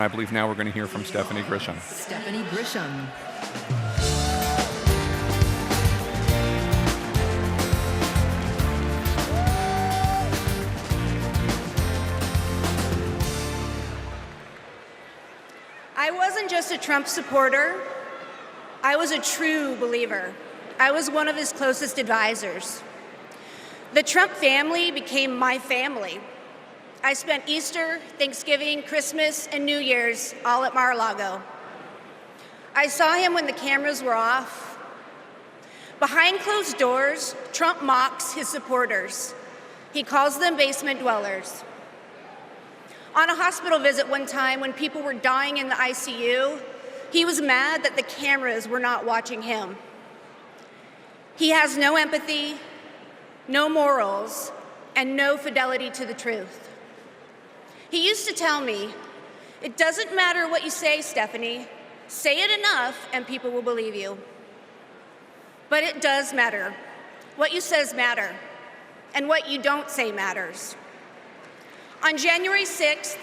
I believe now we're going to hear from Stephanie Grisham. Stephanie Grisham. I wasn't just a Trump supporter. I was a true believer. I was one of his closest advisors. The Trump family became my family. I spent Easter, Thanksgiving, Christmas, and New Year's all at Mar-a-Lago. I saw him when the cameras were off. Behind closed doors, Trump mocks his supporters. He calls them basement dwellers. On a hospital visit one time when people were dying in the ICU, he was mad that the cameras were not watching him. He has no empathy, no morals, and no fidelity to the truth. He used to tell me, "It doesn't matter what you say, Stephanie. Say it enough and people will believe you." But it does matter. What you says matter, and what you don't say matters. On January 6th,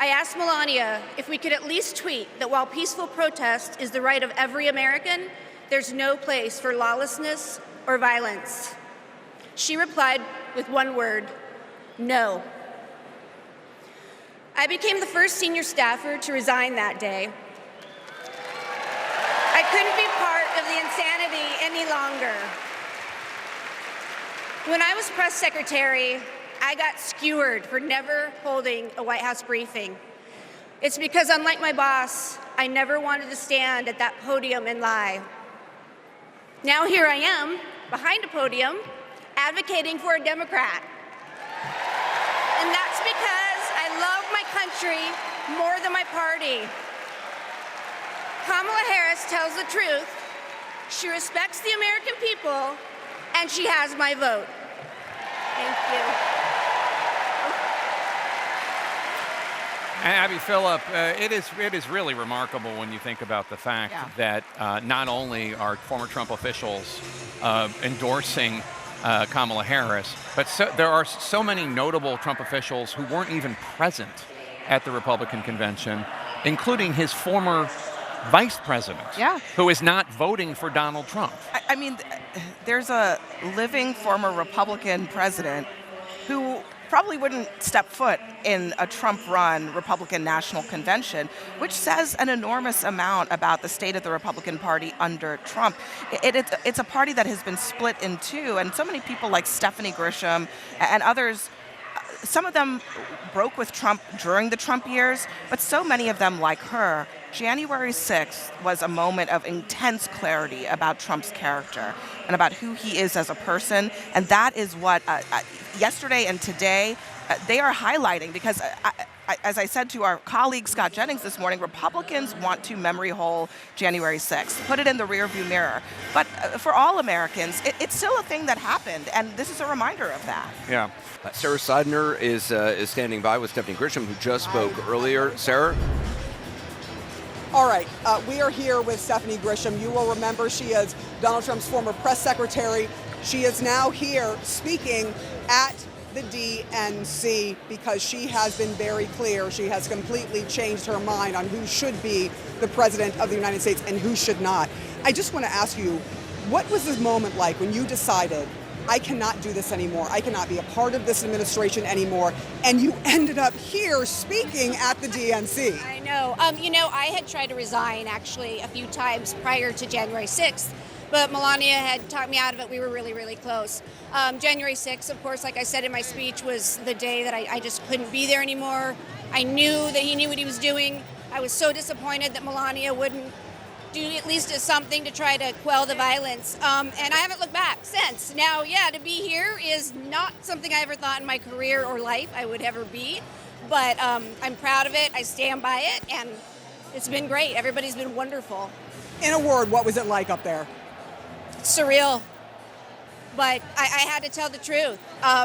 I asked Melania if we could at least tweet that while peaceful protest is the right of every American, there's no place for lawlessness or violence. She replied with one word: no. I became the first senior staffer to resign that day. I couldn't be part of the insanity any longer. When I was press secretary, I got skewered for never holding a White House briefing. It's because, unlike my boss, I never wanted to stand at that podium and lie. Now here I am, behind a podium, advocating for a Democrat. And that's because I love my country more than my party. Kamala Harris tells the truth. She respects the American people, and she has my vote. Thank you. Abby Phillip, it is really remarkable when you think about the fact that not only are former Trump officials endorsing Kamala Harris, but there are so many notable Trump officials who weren't even present at the Republican convention, including his former vice president, who is not voting for Donald Trump. I mean, there's a living former Republican president who probably wouldn't step foot in a Trump-run Republican National Convention, which says an enormous amount about the state of the Republican Party under Trump. It's a party that has been split in two, and so many people like Stephanie Grisham and others, some of them broke with Trump during the Trump years, but so many of them, like her, January 6th was a moment of intense clarity about Trump's character and about who he is as a person. And that is what yesterday and today they are highlighting, because as I said to our colleague Scott Jennings this morning, Republicans want to memory hole January 6th, put it in the rearview mirror. But for all Americans, it's still a thing that happened, and this is a reminder of that. Yeah. Sarah Seidner is standing by with Stephanie Grisham, who just spoke earlier. Sarah? All right, we are here with Stephanie Grisham. You will remember she is Donald Trump's former press secretary. She is now here speaking at the DNC because she has been very clear. She has completely changed her mind on who should be the president of the United States and who should not. I just want to ask you, what was this moment like when you decided, I cannot do this anymore, I cannot be a part of this administration anymore, and you ended up here speaking at the DNC? I know. I had tried to resign actually a few times prior to January 6th, but Melania had talked me out of it. We were really, really close. January 6th, of course, like I said in my speech, was the day that I just couldn't be there anymore. I knew that he knew what he was doing. I was so disappointed that Melania wouldn't do at least something to try to quell the violence. And I haven't looked back since. Now, to be here is not something I ever thought in my career or life I would ever be. But I'm proud of it. I stand by it. And it's been great. Everybody's been wonderful. In a word, what was it like up there? Surreal. But I had to tell the truth.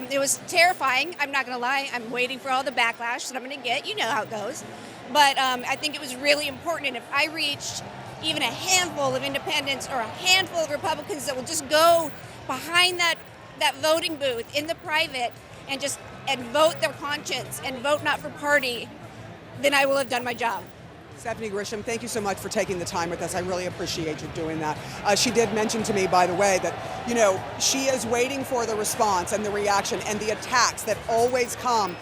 It was terrifying. I'm not going to lie. I'm waiting for all the backlash that I'm going to get. You know how it goes. But I think it was really important. And if I reached even a handful of independents or a handful of Republicans that will just go behind that voting booth in the private and vote their conscience and vote not for party, then I will have done my job. Stephanie Grisham, thank you so much for taking the time with us. I really appreciate you doing that. She did mention to me, by the way, that, she is waiting for the response and the reaction and the attacks that always come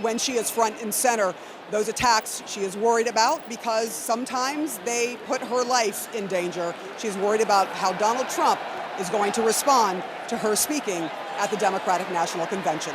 when she is front and center. Those attacks she is worried about because sometimes they put her life in danger. She's worried about how Donald Trump is going to respond to her speaking at the Democratic National Convention.